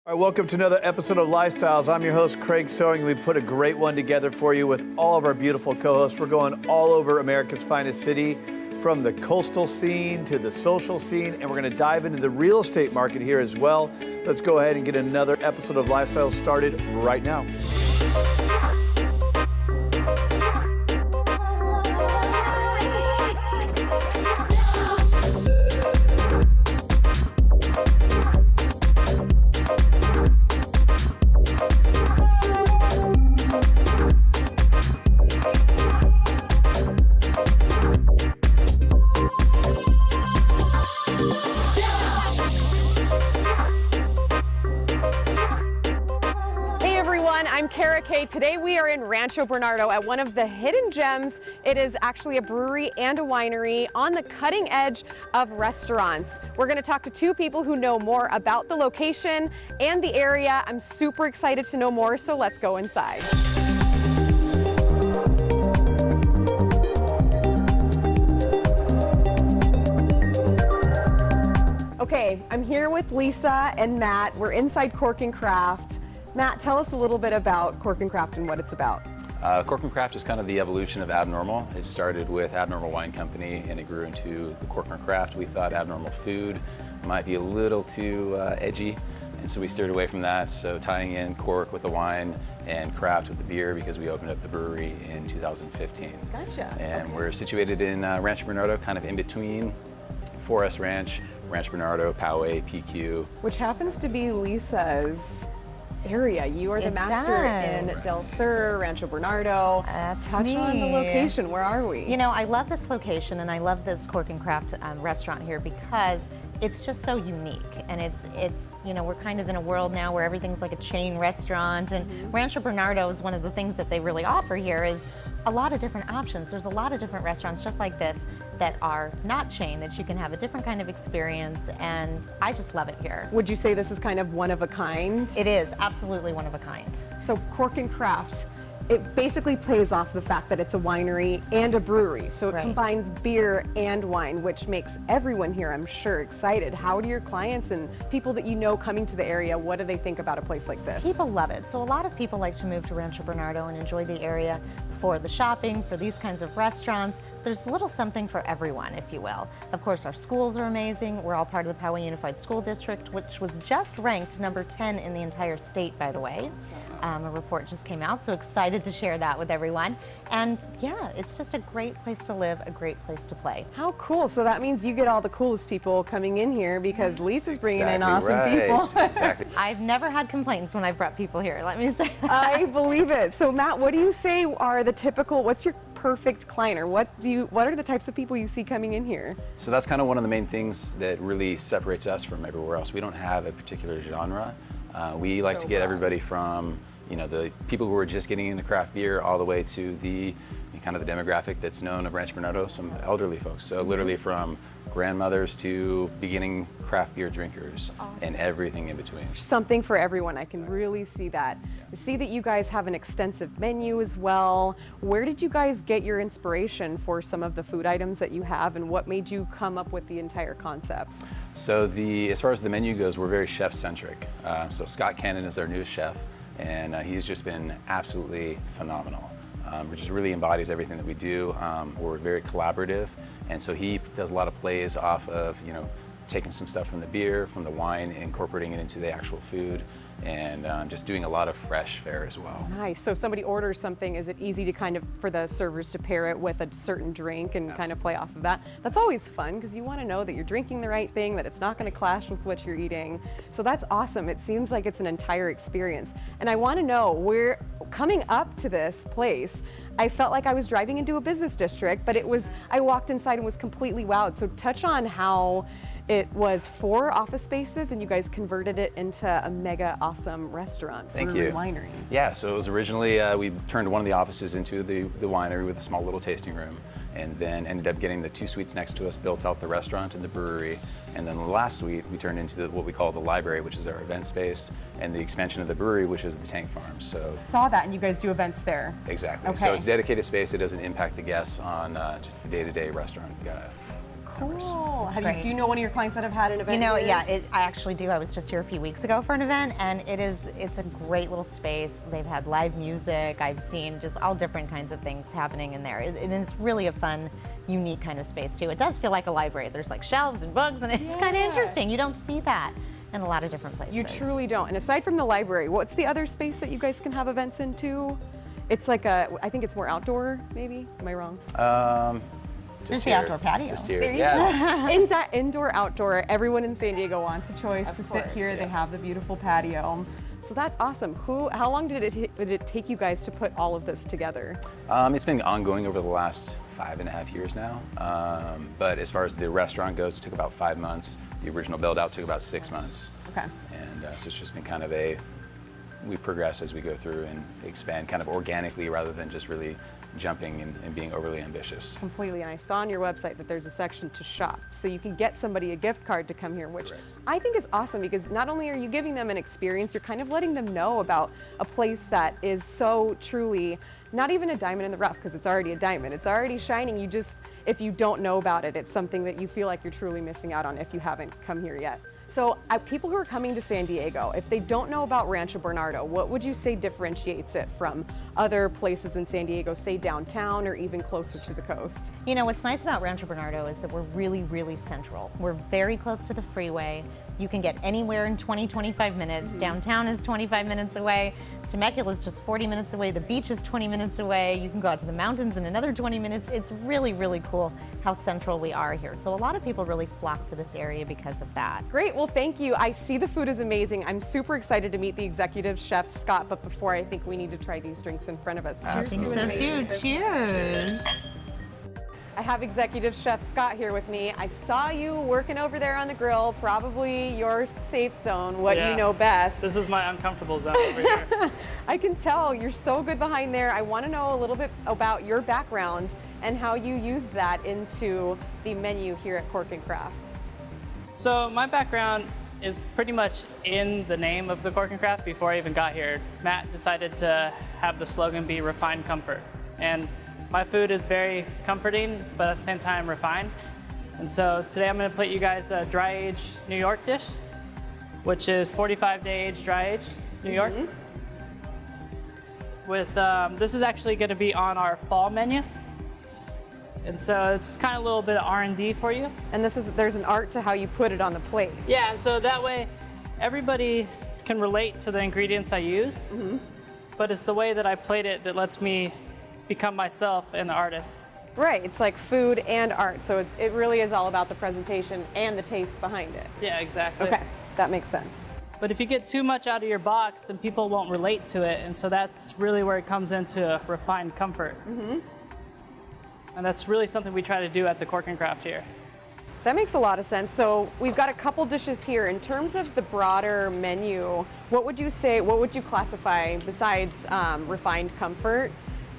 All right, welcome to another episode of Lifestyles. I'm your host, Craig Sewing. We put a great one together for you with all of our beautiful co-hosts. We're going all over America's finest city, from the coastal scene to the social scene, and we're going to dive into the real estate market here as well. Let's go ahead and get another episode of Lifestyles started right now. Today we are in Rancho Bernardo at one of the hidden gems. It is actually a brewery and a winery on the cutting edge of restaurants. We're going to talk to two people who know more about the location and the area. I'm super excited to know more, so let's go inside. Okay, I'm here with Lisa and Matt. We're inside Cork and Craft. Matt, tell us a little bit about Cork and Craft and what it's about. Cork and Craft is kind of the evolution of Abnormal. It started with Abnormal Wine Company and it grew into the Cork and Craft. We thought Abnormal Food might be a little too edgy, and so we steered away from that. So tying in Cork with the wine and Craft with the beer, because we opened up the brewery in 2015. Gotcha. And okay. We're situated in Rancho Bernardo, kind of in between Forest Ranch, Rancho Bernardo, Poway, PQ. Which happens to be Lisa's area. You are the master in Del Sur, Rancho Bernardo. Touch me. on the location. Where are we? You know, I love this location and I love this Cork and Craft restaurant here because it's just so unique, and it's you know, we're kind of in a world now where everything's like a chain restaurant, and Rancho Bernardo is one of the things that they really offer here is a lot of different options. There's a lot of different restaurants just like this that are not chain, that you can have a different kind of experience, and I just love it here. Would you say this is kind of one of a kind? It is absolutely one of a kind. So Cork and Craft, it basically plays off the fact that it's a winery and a brewery. So it combines beer and wine, which makes everyone here, I'm sure, excited. How do your clients and people that you know coming to the area, what do they think about a place like this? People love it. So a lot of people like to move to Rancho Bernardo and enjoy the area for the shopping, for these kinds of restaurants. There's a little something for everyone, if you will. Of course, our schools are amazing. We're all part of the Poway Unified School District, which was just ranked number 10 in the entire state, by the way. A report just came out, so excited to share that with everyone. And yeah, it's just a great place to live, a great place to play. How cool. So that means you get all the coolest people coming in here because Lisa's bringing in awesome people. Exactly. I've never had complaints when I've brought people here, let me say that. I believe it. So Matt, what do you say are the typical, what's your perfect client, or what are the types of people you see coming in here? So that's kind of one of the main things that really separates us from everywhere else. We don't have a particular genre. We like to get everybody from, you know, the people who are just getting into craft beer all the way to the kind of the demographic that's known of Rancho Bernardo, some elderly folks. So literally from grandmothers to beginning craft beer drinkers and everything in between. Something for everyone. I can really see that. I see that you guys have an extensive menu as well. Where did you guys get your inspiration for some of the food items that you have, and what made you come up with the entire concept? So as far as the menu goes, we're very chef-centric. So Scott Cannon is our newest chef, and he's just been absolutely phenomenal. It just really embodies everything that we do. We're very collaborative, and so he does a lot of plays off of, you know, taking some stuff from the beer, from the wine, incorporating it into the actual food, and just doing a lot of fresh fare as well. Nice. So if somebody orders something, is it easy to kind of, for the servers to pair it with a certain drink and kind of play off of that? That's always fun because you want to know that you're drinking the right thing, that it's not going to clash with what you're eating. So that's awesome. It seems like it's an entire experience. And I want to know, we're coming up to this place, I felt like I was driving into a business district, but I walked inside and was completely wowed. So touch on how it was 4 office spaces and you guys converted it into a mega awesome restaurant. Thank you. Winery. Yeah, so it was originally, we turned one of the offices into the winery with a small little tasting room, and then ended up getting the 2 suites next to us, built out the restaurant and the brewery. And then the last suite we turned into what we call the library, which is our event space, and the expansion of the brewery, which is the tank farm. So saw that, and you guys do events there. Exactly. Okay. So it's dedicated space. It doesn't impact the guests on just the day-to-day restaurant members. Cool. great. Do you know one of your clients that have had an event You know, here? yeah, I actually do. I was just here a few weeks ago for an event, and it's a great little space. They've had live music. I've seen just all different kinds of things happening in there. And it's really a fun, unique kind of space too. It does feel like a library. There's like shelves and books, and it's kind of interesting. You don't see that in a lot of different places. You truly don't. And aside from the library, what's the other space that you guys can have events in too? It's like I think it's more outdoor, maybe? Am I wrong? There's Just the here. outdoor patio. Just here. There you Yeah. In that indoor, outdoor, everyone in San Diego wants a choice to sit course. here. They have the beautiful patio. So that's awesome. How long did it take you guys to put all of this together? It's been ongoing over the last 5.5 years now. But as far as the restaurant goes, it took about 5 months. The original build out took about 6 months. Okay. And so it's just been kind of we progress as we go through and expand kind of organically rather than just really jumping and being overly ambitious. Completely. And I saw on your website that there's a section to shop. So you can get somebody a gift card to come here, which Correct. I think is awesome because not only are you giving them an experience, you're kind of letting them know about a place that is so truly not even a diamond in the rough because it's already a diamond. It's already shining. If you don't know about it, it's something that you feel like you're truly missing out on if you haven't come here yet. So people who are coming to San Diego, if they don't know about Rancho Bernardo, what would you say differentiates it from other places in San Diego, say downtown or even closer to the coast? You know, what's nice about Rancho Bernardo is that we're really, really central. We're very close to the freeway. You can get anywhere in 20, 25 minutes. Downtown is 25 minutes away. Temecula is just 40 minutes away. The beach is 20 minutes away. You can go out to the mountains in another 20 minutes. It's really, really cool how central we are here. So a lot of people really flock to this area because of that. Great, well thank you. I see the food is amazing. I'm super excited to meet the executive chef, Scott, but before I think we need to try these drinks in front of us. Cheers to an amazing business. Cheers. I have executive chef Scott here with me. I saw you working over there on the grill, probably your safe zone, what you know best. This is my uncomfortable zone over here. I can tell you're so good behind there. I want to know a little bit about your background and how you used that into the menu here at Cork and Craft. So my background is pretty much in the name of the Cork and Craft before I even got here. Matt decided to have the slogan be refined comfort. And my food is very comforting, but at the same time refined. And so today I'm gonna put you guys a dry age New York dish, which is 45-day age dry age New York. With this is actually gonna be on our fall menu. And so it's kind of a little bit of R&D for you. And there's an art to how you put it on the plate. Yeah, so that way everybody can relate to the ingredients I use, but it's the way that I plate it that lets me become myself and the artist. Right, it's like food and art, so it really is all about the presentation and the taste behind it. Yeah, exactly. Okay, that makes sense. But if you get too much out of your box, then people won't relate to it, and so that's really where it comes into refined comfort. And that's really something we try to do at the Cork and Craft here. That makes a lot of sense. So we've got a couple dishes here. In terms of the broader menu, what would you classify besides refined comfort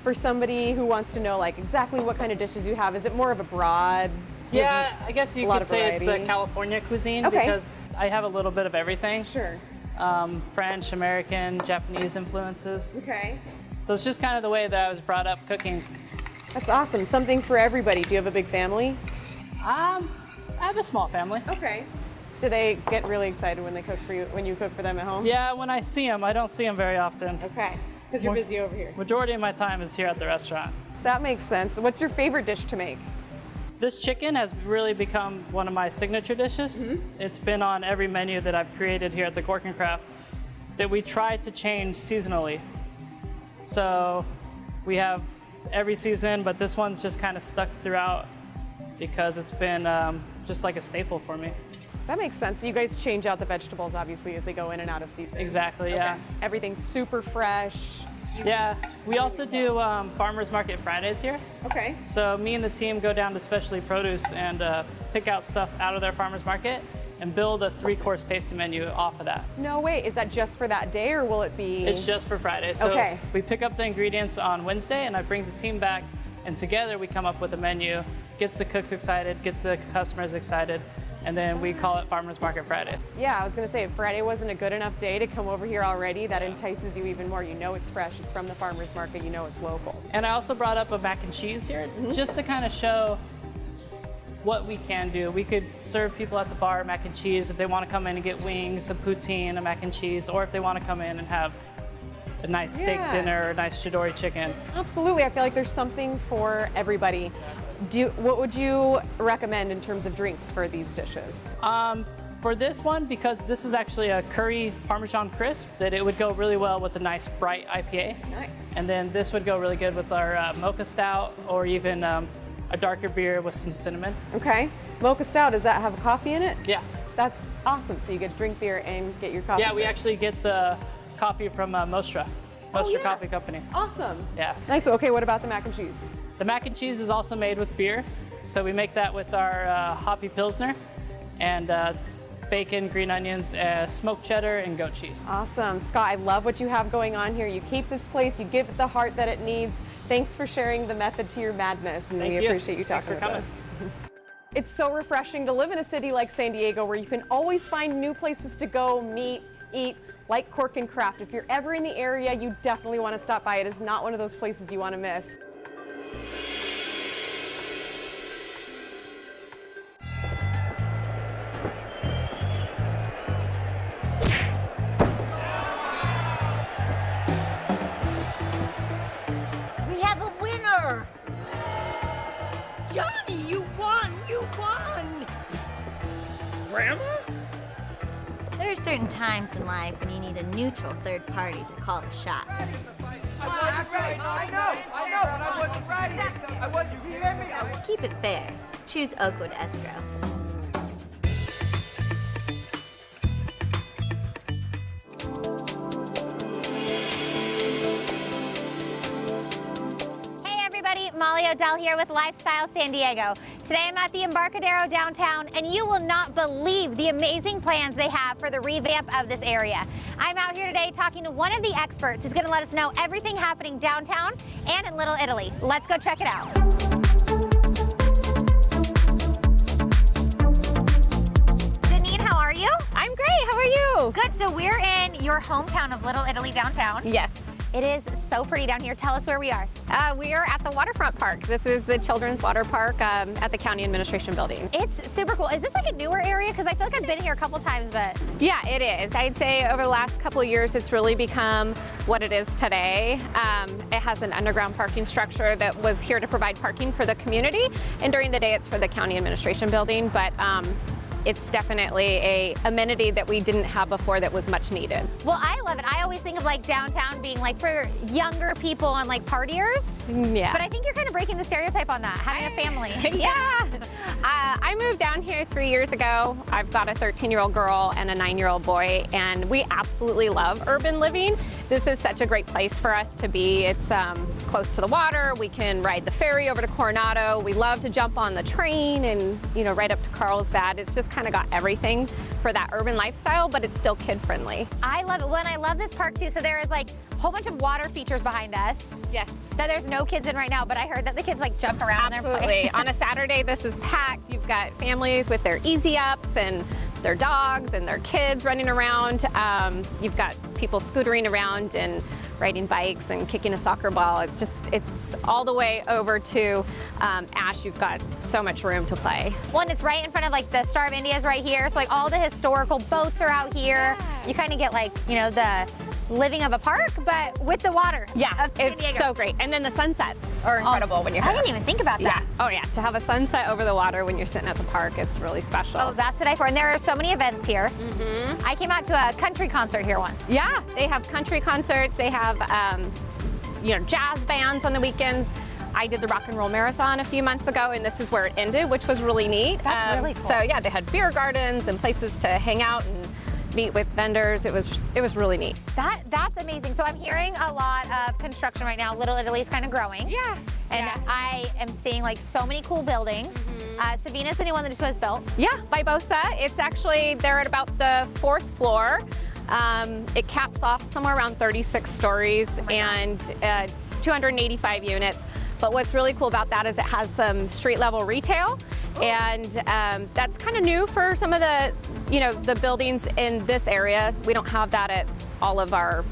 for somebody who wants to know like exactly what kind of dishes you have? Is it more of a broad? Yeah, I guess you could say it's the California cuisine because I have a little bit of everything. Sure. French, American, Japanese influences. Okay. So it's just kind of the way that I was brought up cooking. That's awesome. Something for everybody. Do you have a big family? I have a small family. Okay. Do they get really excited when they cook for you, when you cook for them at home? Yeah, when I see them, I don't see them very often. Okay. Because you're busy over here. Majority of my time is here at the restaurant. That makes sense. What's your favorite dish to make? This chicken has really become one of my signature dishes. It's been on every menu that I've created here at the Cork and Craft that we try to change seasonally. So we have every season, but this one's just kind of stuck throughout because it's been just like a staple for me. That makes sense. You guys change out the vegetables, obviously, as they go in and out of season. Exactly, yeah. Everything's super fresh. Yeah, we also do Farmers Market Fridays here. Okay. So me and the team go down to Specialty Produce and pick out stuff out of their farmers market and build a 3-course tasting menu off of that. No way. Is that just for that day or will it be? It's just for Friday. So Okay. we pick up the ingredients on Wednesday and I bring the team back and together we come up with a menu, gets the cooks excited, gets the customers excited, and then we call it Farmers Market Fridays. Yeah, I was going to say, if Friday wasn't a good enough day to come over here already, that entices you even more. You know it's fresh, it's from the farmer's market, you know it's local. And I also brought up a mac and cheese here just to kind of show what we can do. We could serve people at the bar mac and cheese if they want to come in and get wings, a poutine, a mac and cheese, or if they want to come in and have a nice steak dinner, a nice chidori chicken. Absolutely, I feel like there's something for everybody. What would you recommend in terms of drinks for these dishes? For this one, because this is actually a curry Parmesan crisp, that it would go really well with a nice bright IPA. Nice. And then this would go really good with our mocha stout, or even a darker beer with some cinnamon. Okay. Mocha stout, does that have coffee in it? Yeah. That's awesome. So you get drink beer and get your coffee. Yeah, we actually get the coffee from Mostra Coffee Company. Awesome. Yeah. Nice. Okay, what about the mac and cheese? The mac and cheese is also made with beer. So we make that with our hoppy Pilsner and bacon, green onions, smoked cheddar, and goat cheese. Awesome. Scott, I love what you have going on here. You keep this place, you give it the heart that it needs. Thanks for sharing the method to your madness, and we appreciate you talking with us. It's so refreshing to live in a city like San Diego where you can always find new places to go, meet, eat, like Cork and Craft. If you're ever in the area, you definitely want to stop by. It is not one of those places you want to miss. We have a winner! Johnny, you won! You won! Grandma? There are certain times in life when you need a neutral third party to call the shots. I wasn't ready. I know, but I wasn't ready. I wasn't, you hear me? Keep it fair. Choose Oakwood Escrow. Hey everybody, Molly Odell here with Lifestyle San Diego. Today I'm at the Embarcadero downtown, and you will not believe the amazing plans they have for the revamp of this area. I'm out here today talking to one of the experts who's going to let us know everything happening downtown and in Little Italy. Let's go check it out. Janine, how are you? I'm great, how are you? Good, so we're in your hometown of Little Italy downtown. Yes. It is so pretty down here. Tell us where we are. We are at the Waterfront Park. This is the Children's Water Park at the County Administration Building. It's super cool. Is this like a newer area? Because I feel like I've been here a couple times, but... Yeah, it is. I'd say over the last couple of years, it's really become what it is today. It has an underground parking structure that was here to provide parking for the community, and during the day, it's for the County Administration Building, but it's definitely a amenity that we didn't have before that was much needed. Well, I love it. I always think of like downtown being like for younger people and like partiers. Yeah. But I think you're kind of breaking the stereotype on that, having a family. Yeah. I moved down here 3 years ago. I've got a 13-year-old girl and a 9-year-old boy, and we absolutely love urban living. This is such a great place for us to be. It's close to the water. We can ride the ferry over to Coronado. We love to jump on the train and, you know, right up to Carlsbad. It's just kind of got everything for that urban lifestyle, but it's still kid-friendly. I love it. Well, and I love this park too. So there is like a whole bunch of water features behind us. Yes. That there's no kids in right now, but I heard that the kids like jump around. Absolutely. On a Saturday, this is packed. You've got families with their easy ups and their dogs and their kids running around. You've got people scootering around and riding bikes and kicking a soccer ball. It's all the way over to Ash. You've got so much room to play. Well, and it's right in front of like the Star of India is right here. So like all the historical boats are out here. Yeah. You kind of get like, you know, the living of a park, but with the water. Yeah, of San Diego. It's so great. And then the sunsets are incredible when you're here. I didn't even think about that. Yeah. Oh yeah, to have a sunset over the water when you're sitting at the park, it's really special. Oh, that's what I for. And there are so many events here. Mm-hmm. I came out to a country concert here once. Yeah, they have country concerts. They have, you know, jazz bands on the weekends. I did the Rock and Roll Marathon a few months ago, and this is where it ended, which was really neat. That's really cool. So yeah, they had beer gardens and places to hang out and meet with vendors. It was really neat. That's amazing. So I'm hearing a lot of construction right now. Little Italy's kind of growing. Yeah. And yeah. I am seeing like so many cool buildings. Mm-hmm. Savina's the new one that just was built. Yeah, by Bosa. It's actually, they're at about the 4th floor. It caps off somewhere around 36 stories and 285 units. But what's really cool about that is it has some street level retail. And that's kind of new for some of the, you know, the buildings in this area. We don't have that at all of our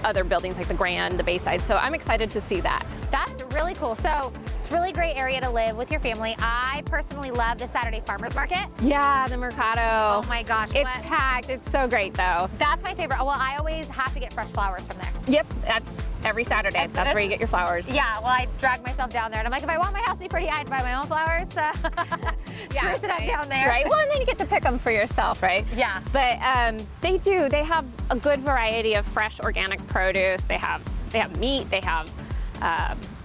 other buildings like the Grand, the Bayside. So I'm excited to see that. That's really cool. So It's a really great area to live with your family. I personally love the Saturday Farmers Market. Yeah, the Mercado. Oh my gosh. It's packed. It's so great though. That's my favorite. Well, I always have to get fresh flowers from there. Yep, that's every Saturday. That's where you get your flowers. Yeah, well, I drag myself down there, and I'm like, if I want my house to be pretty, I have to buy my own flowers. So spruce it up down there. Right. Well, and then you get to pick them for yourself, right? Yeah. But they do. They have a good variety of fresh organic produce. They have meat. They have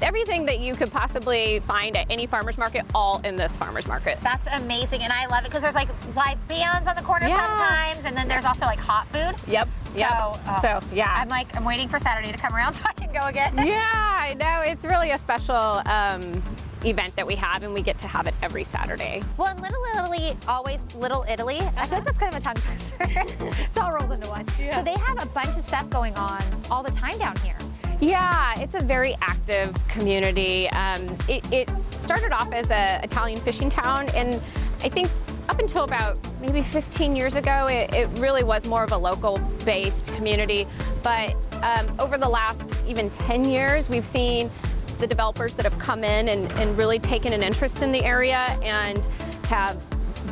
everything that you could possibly find at any farmer's market, all in this farmer's market. That's amazing, and I love it because there's like live bands on the corner sometimes, and then there's also like hot food. Yep. So yeah. I'm waiting for Saturday to come around so I can go again. Yeah, I know. It's really a special event that we have, and we get to have it every Saturday. Well, in Little Italy, always Little Italy, I feel like that's kind of a tongue twister. It's all rolled into one. Yeah. So they have a bunch of stuff going on all the time down here. Yeah, it's a very active community. It started off as an Italian fishing town, and I think up until about maybe 15 years ago, it really was more of a local-based community. But over the last even 10 years, we've seen the developers that have come in and really taken an interest in the area and have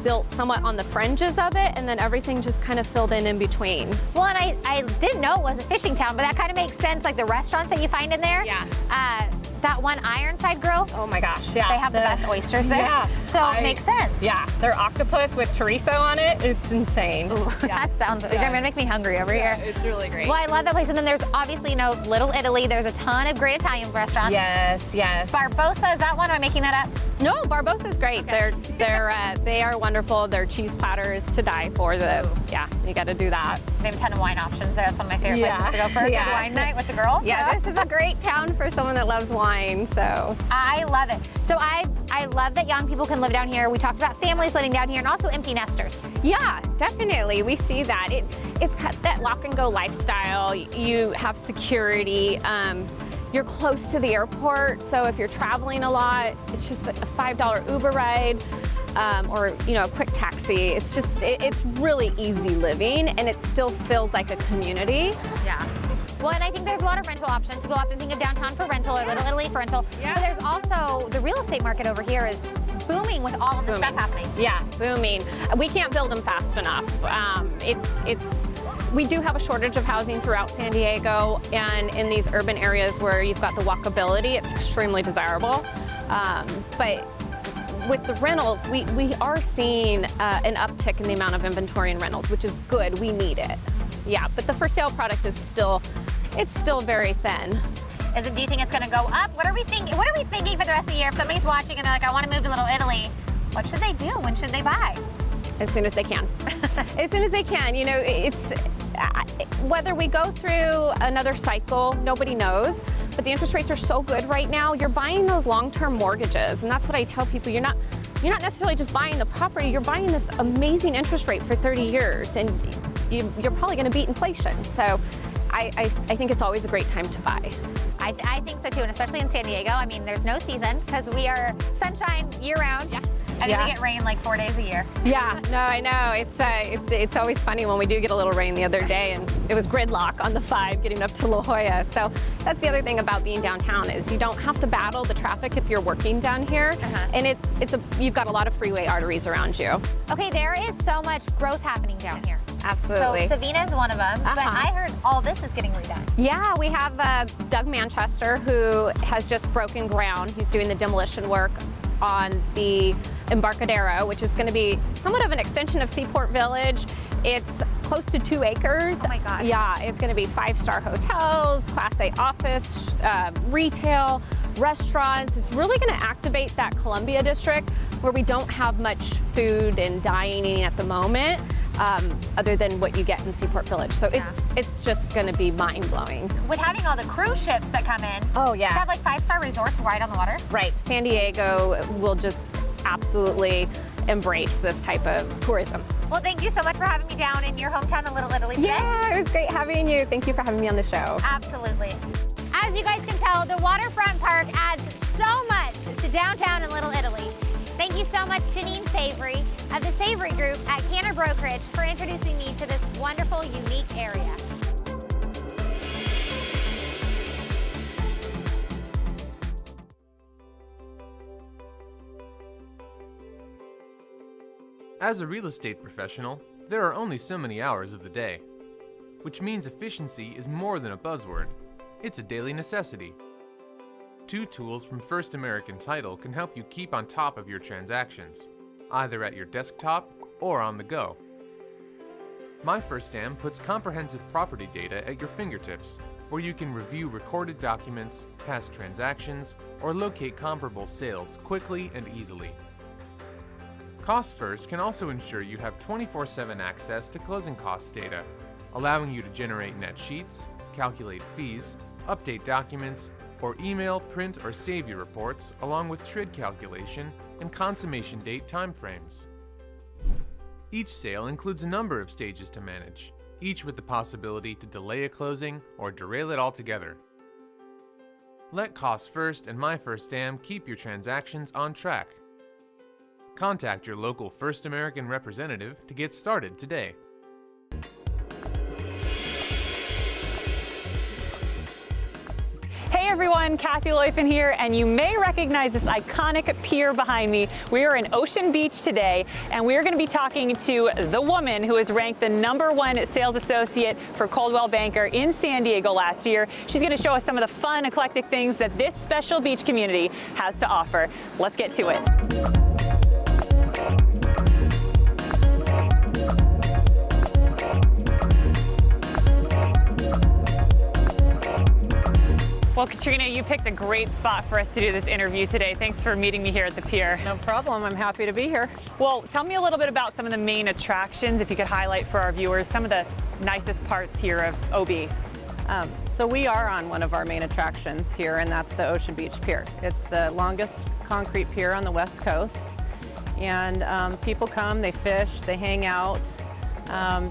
built somewhat on the fringes of it, and then everything just kind of filled in between. Well, and I didn't know it was a fishing town, but that kind of makes sense, like the restaurants that you find in there. Yeah. That one Ironside Grill. Oh my gosh, yeah. They have the best oysters there. Yeah. So it makes sense. Yeah, their octopus with chorizo on it, it's insane. Ooh, that sounds, you're gonna make me hungry over here. It's really great. Well, I love that place. And then there's obviously, Little Italy. There's a ton of great Italian restaurants. Yes. Barbosa, is that one? Am I making that up? No, Barbosa's great. Okay. They are wonderful. Their cheese platter is to die for. Yeah, you got to do that. They have a ton of wine options there. That's one of my favorite places to go for a good wine night with the girls. Yeah, this is a great town for someone that loves wine, so. I love it. So I love that young people can live down here. We talked about families living down here and also empty nesters. Yeah, definitely. We see that. It's that lock and go lifestyle. You have security. You're close to the airport, so if you're traveling a lot, it's just a $5 Uber ride or a quick taxi. It's just, it's really easy living, and it still feels like a community. Yeah. Well, and I think there's a lot of rental options. To go often think of downtown for rental or Little Italy for rental. Yeah. But there's also the real estate market over here is booming with all of the stuff happening. Yeah, booming. We can't build them fast enough. We do have a shortage of housing throughout San Diego, and in these urban areas where you've got the walkability, it's extremely desirable. But with the rentals, we are seeing an uptick in the amount of inventory and rentals, which is good. We need it. Yeah, but the for sale product is still very thin. Do you think it's going to go up? What are we thinking? What are we thinking for the rest of the year? If somebody's watching and they're like, I want to move to Little Italy, what should they do? When should they buy? As soon as they can. As soon as they can. It's whether we go through another cycle, nobody knows. But the interest rates are so good right now. You're buying those long-term mortgages, and that's what I tell people. You're not necessarily just buying the property. You're buying this amazing interest rate for 30 years, and you're probably going to beat inflation. So I think it's always a great time to buy. I think so too, and especially in San Diego. I mean, there's no season because we are sunshine year-round. Yeah. And then we get rain like 4 days a year. Yeah, no, I know. It's always funny when we do get a little rain the other day, and it was gridlock on the 5 getting up to La Jolla. So that's the other thing about being downtown is you don't have to battle the traffic if you're working down here, and you've got a lot of freeway arteries around you. Okay, there is so much growth happening down here. Absolutely. So Savina is one of them, but I heard all this is getting redone. Yeah, we have Doug Manchester, who has just broken ground. He's doing the demolition work on the Embarcadero, which is going to be somewhat of an extension of Seaport Village. It's close to 2 acres. Oh my God. Yeah, it's going to be 5-star hotels, Class A office, retail, restaurants. It's really going to activate that Columbia district where we don't have much food and dining at the moment. Other than what you get in Seaport Village. So it's just going to be mind-blowing. With having all the cruise ships that come in, oh yeah, you have like 5-star resorts right on the water. Right. San Diego will just absolutely embrace this type of tourism. Well, thank you so much for having me down in your hometown of Little Italy today. Yeah, it was great having you. Thank you for having me on the show. Absolutely. As you guys can tell, the Waterfront Park adds so much to downtown and Little Italy. Thank you so much, Janine Savory of the Savory Group at Cantor Brokerage for introducing me to this wonderful, unique area. As a real estate professional, there are only so many hours of the day, which means efficiency is more than a buzzword. It's a daily necessity. Two tools from First American Title can help you keep on top of your transactions, either at your desktop or on the go. My First Stam puts comprehensive property data at your fingertips, where you can review recorded documents, past transactions, or locate comparable sales quickly and easily. Cost First can also ensure you have 24/7 access to closing costs data, allowing you to generate net sheets, calculate fees, update documents, or email, print, or save your reports, along with TRID calculation and consummation date timeframes. Each sale includes a number of stages to manage, each with the possibility to delay a closing or derail it altogether. Let Cost First and My First Stam keep your transactions on track. Contact your local First American representative to get started today. Hey everyone, Kathy Loifen here, and you may recognize this iconic pier behind me. We are in Ocean Beach today, and we are going to be talking to the woman who was ranked the #1 sales associate for Coldwell Banker in San Diego last year. She's going to show us some of the fun, eclectic things that this special beach community has to offer. Let's get to it. Well, Katrina, you picked a great spot for us to do this interview today. Thanks for meeting me here at the pier. No problem. I'm happy to be here. Well, tell me a little bit about some of the main attractions, if you could highlight for our viewers some of the nicest parts here of OB. So we are on one of our main attractions here, and that's the Ocean Beach Pier. It's the longest concrete pier on the West Coast. And people come, they fish, they hang out,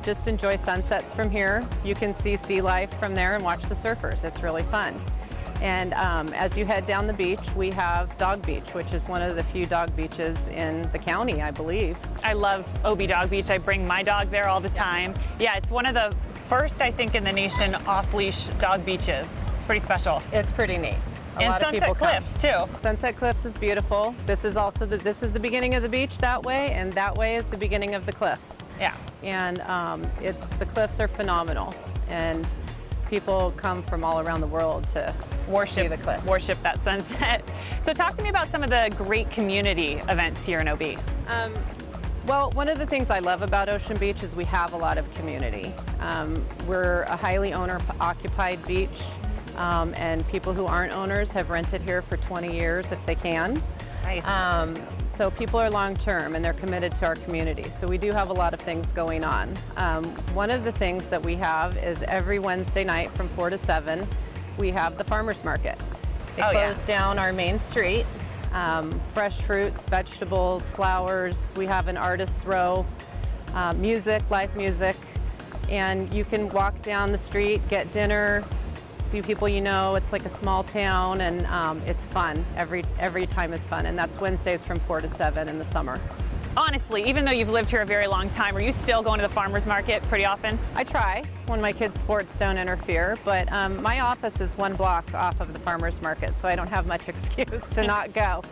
just enjoy sunsets from here. You can see sea life from there and watch the surfers. It's really fun. And as you head down the beach, we have Dog Beach, which is one of the few dog beaches in the county, I believe. I love OB Dog Beach. I bring my dog there all the time. Yeah, it's one of the first, I think, in the nation off-leash dog beaches. It's pretty special. It's pretty neat. And Sunset Cliffs too. Sunset Cliffs is beautiful. This is also this is the beginning of the beach that way, and that way is the beginning of the cliffs. Yeah. And the cliffs are phenomenal, and people come from all around the world to see the cliffs. Worship that sunset. So talk to me about some of the great community events here in OB. Well, one of the things I love about Ocean Beach is we have a lot of community. We're a highly owner-occupied beach, and people who aren't owners have rented here for 20 years if they can. Nice. So people are long-term and they're committed to our community. So we do have a lot of things going on. One of the things that we have is every Wednesday night from 4 to 7, we have the farmers market. They close down our main street. Fresh fruits, vegetables, flowers. We have an artist's row, music, live music, and you can walk down the street, get dinner, see people you know. It's like a small town, and it's fun. Every time is fun, and that's Wednesdays from 4 to 7 in the summer. Honestly, even though you've lived here a very long time, are you still going to the farmers market pretty often? I try when my kids' sports don't interfere, but my office is 1 block off of the farmers market, so I don't have much excuse to not go.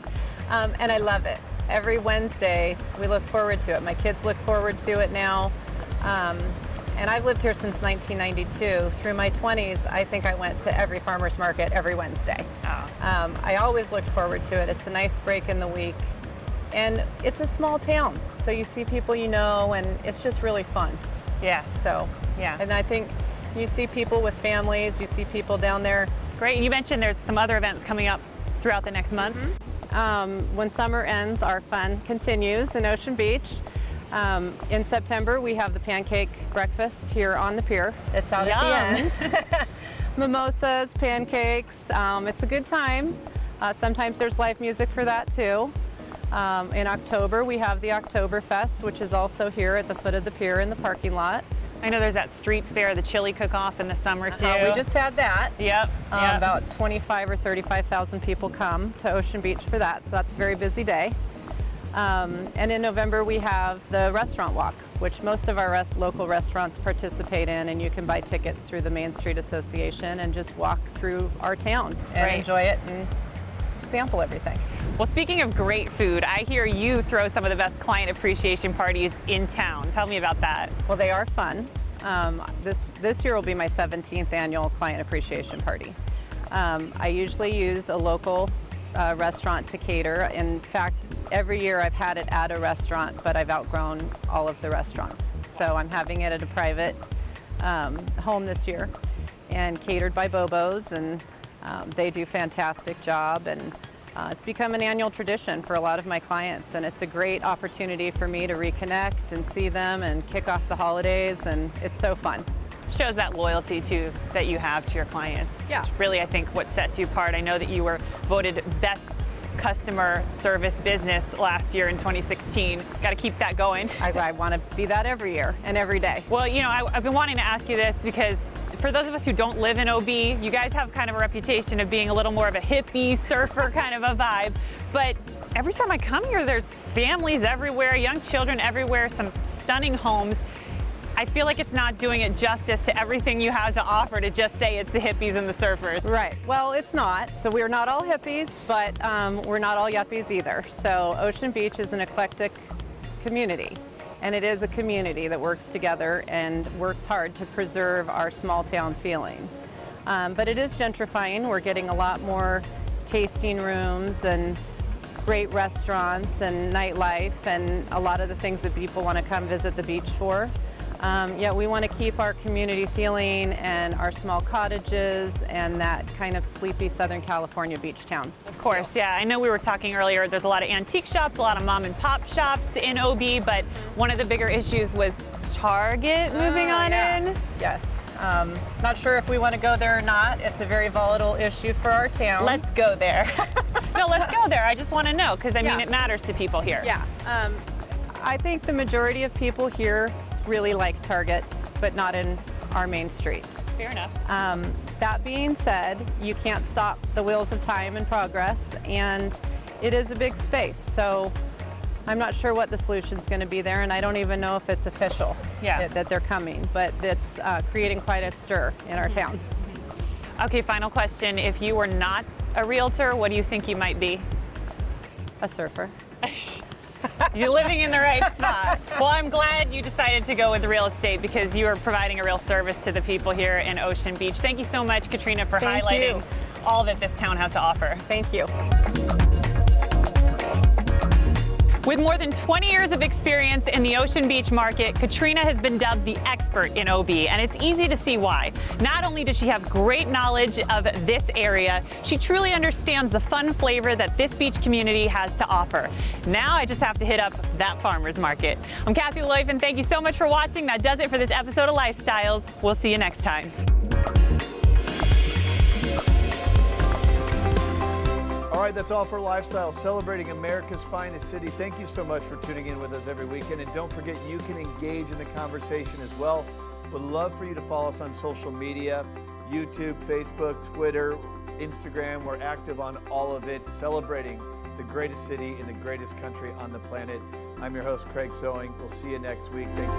And I love it. Every Wednesday, we look forward to it. My kids look forward to it now. And I've lived here since 1992. Through my 20s, I think I went to every farmer's market every Wednesday. Oh. I always looked forward to it. It's a nice break in the week. And it's a small town, so you see people you know, and it's just really fun. Yeah. So, yeah. And I think you see people with families, you see people down there. Great. And you mentioned there's some other events coming up throughout the next month. When summer ends, our fun continues in Ocean Beach. In September, we have the pancake breakfast here on the pier. It's out at the end. Mimosas, pancakes, it's a good time. Sometimes there's live music for that too. In October, we have the Oktoberfest, which is also here at the foot of the pier in the parking lot. I know there's that street fair, the chili cook-off in the summer too. We just had that. Yep. About 25 or 35,000 people come to Ocean Beach for that, so that's a very busy day. And in November, we have the restaurant walk, which most of our local restaurants participate in, and you can buy tickets through the Main Street Association and just walk through our town and enjoy it and sample everything. Well, speaking of great food, I hear you throw some of the best client appreciation parties in town. Tell me about that. Well, they are fun. This year will be my 17th annual client appreciation party. I usually use a local restaurant to cater. In fact, every year I've had it at a restaurant, but I've outgrown all of the restaurants. So I'm having it at a private home this year and catered by Bobo's, and they do a fantastic job, and it's become an annual tradition for a lot of my clients, and it's a great opportunity for me to reconnect and see them and kick off the holidays, and it's so fun. Shows that loyalty too that you have to your clients. Yeah. It's really, I think, what sets you apart. I know that you were voted best customer service business last year in 2016. Got to keep that going. I want to be that every year and every day. Well, you know, I've been wanting to ask you this because for those of us who don't live in OB, you guys have kind of a reputation of being a little more of a hippie, surfer kind of a vibe. But every time I come here, there's families everywhere, young children everywhere, some stunning homes. I feel like it's not doing it justice to everything you have to offer to just say it's the hippies and the surfers. Right. Well, it's not. So we're not all hippies, but we're not all yuppies either. So Ocean Beach is an eclectic community, and it is a community that works together and works hard to preserve our small town feeling. But it is gentrifying. We're getting a lot more tasting rooms and great restaurants and nightlife and a lot of the things that people want to come visit the beach for. Yet we want to keep our community feeling and our small cottages and that kind of sleepy Southern California beach town. Of course, yeah. I know we were talking earlier, there's a lot of antique shops, a lot of mom and pop shops in OB, but one of the bigger issues was Target moving on in. Yes. Not sure if we want to go there or not. It's a very volatile issue for our town. Let's go there. No, let's go there. I just want to know because I mean it matters to people here. Yeah. I think the majority of people here really like Target, but not in our main street. Fair enough. That being said, you can't stop the wheels of time and progress, and it is a big space. So I'm not sure what the solution's going to be there, and I don't even know if it's official that they're coming, but it's creating quite a stir in our town. Okay, final question. If you were not a realtor, what do you think you might be? A surfer. You're living in the right spot. Well, I'm glad you decided to go with real estate because you are providing a real service to the people here in Ocean Beach. Thank you so much, Katrina, for highlighting all that this town has to offer. Thank you. With more than 20 years of experience in the Ocean Beach market, Katrina has been dubbed the expert in OB, and it's easy to see why. Not only does she have great knowledge of this area, she truly understands the fun flavor that this beach community has to offer. Now I just have to hit up that farmer's market. I'm Kathy Loifen. Thank you so much for watching. That does it for this episode of Lifestyles. We'll see you next time. All right, that's all for Lifestyle, celebrating America's finest city. Thank you so much for tuning in with us every weekend. And don't forget, you can engage in the conversation as well. Would love for you to follow us on social media, YouTube, Facebook, Twitter, Instagram. We're active on all of it, celebrating the greatest city in the greatest country on the planet. I'm your host, Craig Sewing. We'll see you next week. Thanks.